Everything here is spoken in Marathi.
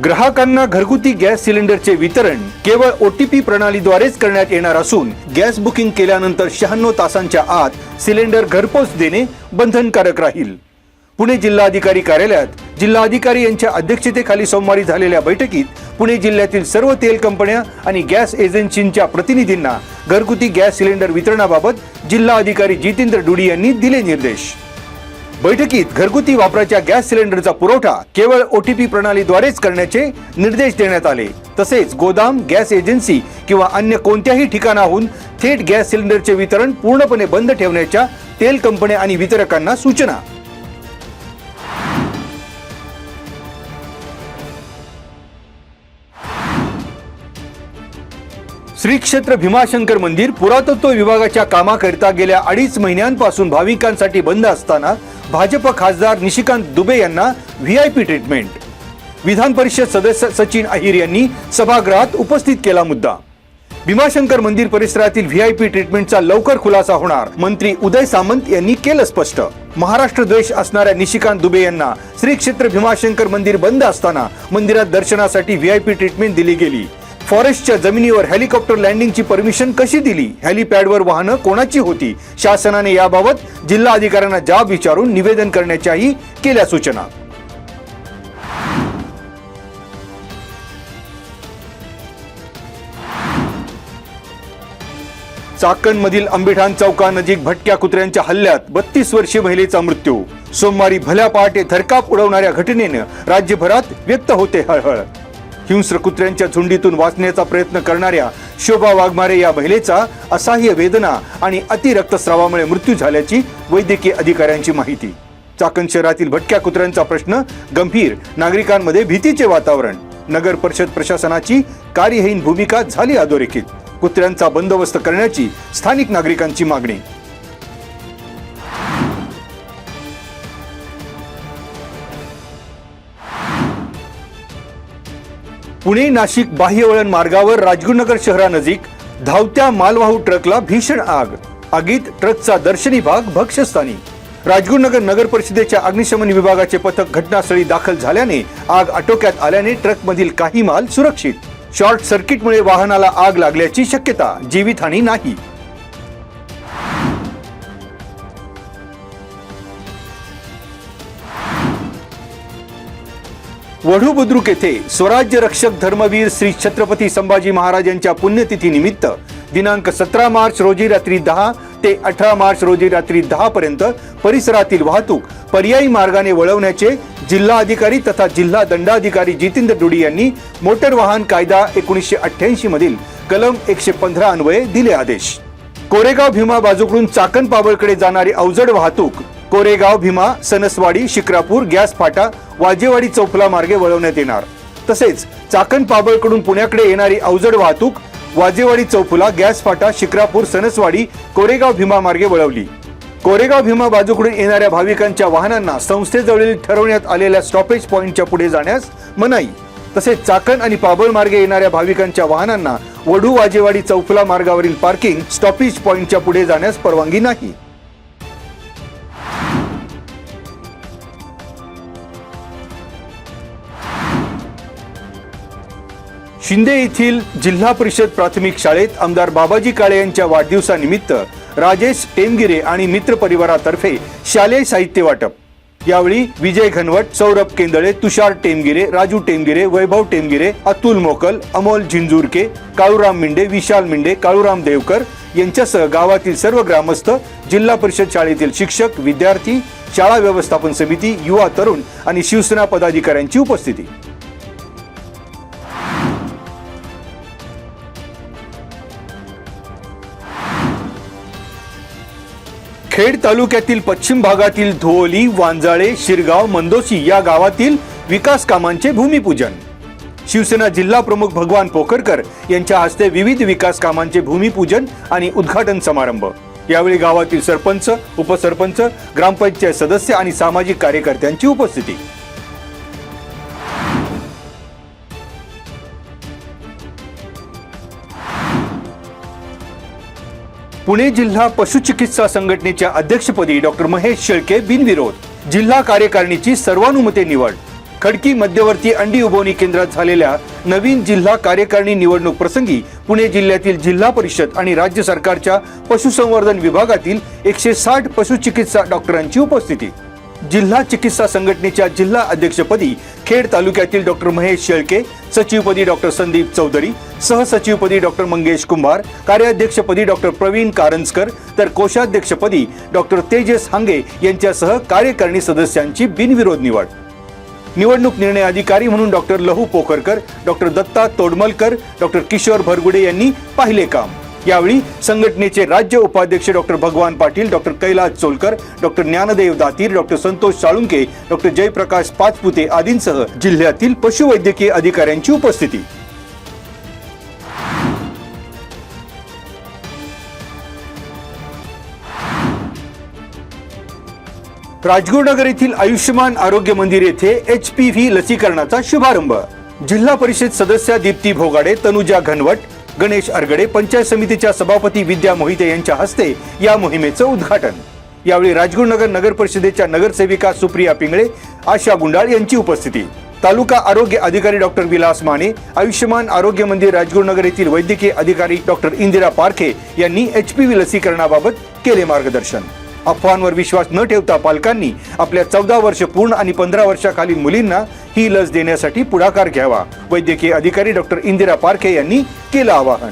ग्राहकांना घरगुती गॅस सिलेंडरचे वितरण केवळ OTP प्रणालीद्वारेच करण्यात येणार असून गॅस बुकिंग केल्यानंतर 96 तासांच्या आत सिलेंडर घरपोच देणे बंधनकारक राहील। पुणे जिल्हाधिकारी कार्यालयात जिल्हाधिकारी यांच्या अध्यक्षतेखाली सोमवारी झालेल्या बैठकीत पुणे जिल्ह्यातील सर्व तेल कंपन्या आणि गॅस एजन्सींच्या प्रतिनिधींना घरगुती गॅस सिलेंडर वितरणाबाबत जिल्हाधिकारी जितेंद्र डुडी यांनी दिले निर्देश। बैठकीत घरगुती वापराच्या गॅस सिलेंडरचा पुरवठा केवळ OTP प्रणालीद्वारेच करण्याचे निर्देश देण्यात आले। तसेच गोदाम, गॅस एजन्सी किंवा अन्य कोणत्याही ठिकाणाहून थेट गॅस सिलेंडरचे वितरण पूर्णपणे बंद ठेवण्याच्या तेल कंपन्या आणि वितरकांना सूचना। श्री क्षेत्र भीमाशंकर मंदिर पुरातत्व विभागाच्या कामाकरिता गेल्या 2.5 महिन्यांपासून भाविकांसाठी बंद असताना भाजप खासदार निशिकांत दुबे यांना VIP ट्रीटमेंट। विधान परिषद सदस्य सचिन अहिर यांनी सभागृहात उपस्थित केला मुद्दा। भीमाशंकर मंदिर परिसरातील VIP ट्रीटमेंटचा लवकर खुलासा होणार, मंत्री उदय सामंत यांनी केलं स्पष्ट। महाराष्ट्र द्वेष असणाऱ्या निशिकांत दुबे यांना श्री क्षेत्र भीमाशंकर मंदिर बंद असताना मंदिरात दर्शनासाठी VIP ट्रीटमेंट दिली गेली। फॉरेस्टच्या जमिनीवर हेलिकॉप्टर लँडिंगची परमिशन कशी दिली? हेलिपॅडवर वाहनं कोणाची होती? शासनाने याबाबत जिल्हा अधिकाऱ्यांना जाब विचारून निवेदन करण्याच्याही केल्या सूचना। चाकणमधील अंबिठाण चौकानजीक भटक्या कुत्र्यांच्या हल्ल्यात 32 वर्षीय महिलेचा मृत्यू। सोमवारी भल्या पहाटे थरकाप उडवणाऱ्या घटनेने राज्यभरात व्यक्त होते हळहळ। हिंस्र कुत्र्यांच्या झुंडीतून वाचण्याचा प्रयत्न करणाऱ्या शोभा वाघमारे या महिलेचा असह्य वेदना आणि अति रक्तस्रावामुळे मृत्यू झाल्याची वैद्यकीय अधिकाऱ्यांची माहिती। चाकण शहरातील भटक्या कुत्र्यांचा प्रश्न गंभीर, नागरिकांमध्ये भीतीचे वातावरण। नगर परिषद प्रशासनाची कार्यहीन भूमिका झाली अधोरेखित। कुत्र्यांचा बंदोबस्त करण्याची स्थानिक नागरिकांची मागणी। पुणे नाशिक बाह्यवळण मार्गावर राजगुरुनगर शहरानजीक धावत्या मालवाहू ट्रकला भीषण आग। आगीत ट्रकचा दर्शनी भाग भक्ष्यस्थानी। राजगुरुनगर नगर परिषदेच्या अग्निशमन विभागाचे पथक घटनास्थळी दाखल झाल्याने आग आटोक्यात आल्याने ट्रकमधील काही माल सुरक्षित। शॉर्ट सर्किटमुळे वाहनाला आग लागल्याची शक्यता, जीवितहानी नाही। वढू बुद्रुक येथे स्वराज्य रक्षक धर्मवीर श्री छत्रपती संभाजी महाराज यांच्या पुण्यतिथी निमित्त दिनांक 17 मार्च रोजी रात्री 10 ते 18 मार्च रोजी रात्री 10 पर्यंत परिसरातील वाहतूक पर्यायी मार्गाने वळवण्याचे जिल्हा अधिकारी तथा जिल्हा दंडाधिकारी जितेंद्र डुडी यांनी मोटर वाहन कायदा 1988 मधील कलम 115 अन्वये दिले आदेश। कोरेगाव भीमा बाजूकडून चाकण पाबळकडे जाणारी अवजड वाहतूक कोरेगाव भीमा, सनसवाडी, शिक्रापूर, गॅस फाटा, वाजेवाडी चौफुला मार्गे वळवण्यात येणार। तसेच चाकण पाबळकडून पुण्याकडे येणारी अवजड वाहतूक वाजेवाडी चौफुला, गॅस फाटा, शिक्रापूर, सनसवाडी, कोरेगाव भीमा मार्गे वळवली। कोरेगाव भीमा बाजूकडून येणाऱ्या भाविकांच्या वाहनांना संस्थेजवळील ठरवण्यात आलेल्या स्टॉपेज पॉइंटच्या पुढे जाण्यास मनाई। तसेच चाकण आणि पाबळ मार्गे येणाऱ्या भाविकांच्या वाहनांना वढू वाजेवाडी चौफुला मार्गावरील पार्किंग स्टॉपेज पॉइंटच्या पुढे जाण्यास परवानगी नाही। शिंदे येथील जिल्हा परिषद प्राथमिक शाळेत आमदार बाबाजी काळे यांच्या वाढदिवसानिमित्त राजेश टेमगिरे आणि मित्र परिवारातर्फे शालेय साहित्य वाटप। यावेळी विजय घनवट, सौरभ केंदळे, तुषार टेमगिरे, राजू टेमगिरे, वैभव टेमगिरे, अतुल मोकल, अमोल झिंजुरके, काळूराम मिंडे, विशाल मिंडे, काळूराम देवकर यांच्यासह गावातील सर्व ग्रामस्थ, जिल्हा परिषद शाळेतील शिक्षक, विद्यार्थी, शाळा व्यवस्थापन समिती, युवा तरुण आणि शिवसेना पदाधिकाऱ्यांची उपस्थिती। खेड तालुक्यातील पश्चिम भागातील धोली, वांजाळे, शिरगाव, मंदोशी या गावातील विकास कामांचे भूमिपूजन। शिवसेना जिल्हा प्रमुख भगवान पोखरकर यांच्या हस्ते विविध विकास कामांचे भूमिपूजन आणि उद्घाटन समारंभ। यावेळी गावातील सरपंच, उपसरपंच, ग्रामपंचायत सदस्य आणि सामाजिक कार्यकर्त्यांची उपस्थिती। पुणे जिल्हा पशुचिकित्सा संघटनेच्या अध्यक्षपदी डॉक्टर महेश शेळके बिनविरोध। जिल्हा कार्यकारिणीची सर्वानुमते निवड। खडकी मध्यवर्ती अंडी उबवणी केंद्रात झालेल्या नवीन जिल्हा कार्यकारिणी निवडणूक प्रसंगी पुणे जिल्ह्यातील जिल्हा परिषद आणि राज्य सरकारच्या पशुसंवर्धन विभागातील 160 पशुचिकित्सा डॉक्टरांची उपस्थिती. जिल्हा चिकित्सा संघटनेच्या जिल्हा अध्यक्षपदी खेड तालुक्यातील डॉक्टर महेश शेळके, सचिवपदी डॉक्टर संदीप चौधरी, सहसचिवपदी डॉक्टर मंगेश कुंभार, कार्याध्यक्षपदी डॉक्टर प्रवीण कारंजकर तर कोषाध्यक्षपदी डॉक्टर तेजस हांगे यांच्यासह कार्यकारिणी सदस्यांची बिनविरोध निवड. निवडणूक निर्णय अधिकारी म्हणून doctor Lahu Pokharkar, doctor Datta Todmalkar, doctor Kishor Bhargude यांनी पाहिले काम. यावेळी संघटनेचे राज्य उपाध्यक्ष doctor Bhagwan Patil, doctor Kailas Cholkar, doctor Dnyandev Datir, doctor Santosh Salunke, doctor Jayprakash Pachpute आदींसह जिल्ह्यातील पशुवैद्यकीय अधिकाऱ्यांची उपस्थिती. राजगुरुनगर येथील आयुष्यमान आरोग्य मंदिर येथे HPV लसीकरणाचा शुभारंभ. जिल्हा परिषद सदस्या दीप्ती भोगाडे, तनुजा घनवट, गणेश अरगडे, पंचायत समितीच्या सभापती विद्या मोहिते यांच्या हस्ते या मोहिमेचं उद्घाटन. यावेळी राजगुरुनगर नगर परिषदेच्या नगरसेविका सुप्रिया पिंगळे, आशा गुंडाळ यांची उपस्थिती. तालुका आरोग्य अधिकारी डॉक्टर विलास माने, आयुष्यमान आरोग्य मंदिर राजगुरुनगर येथील वैद्यकीय अधिकारी डॉक्टर इंदिरा पारखे यांनी HPV लसीकरणाबाबत केले मार्गदर्शन. अफवांवर विश्वास न ठेवता पालकांनी आपल्या 14 वर्ष पूर्ण आणि 15 वर्षाखालील मुलींना ही लस देण्यासाठी पुढाकार घ्यावा. वैद्यकीय अधिकारी डॉक्टर इंदिरा पारखे यांनी केलं आवाहन.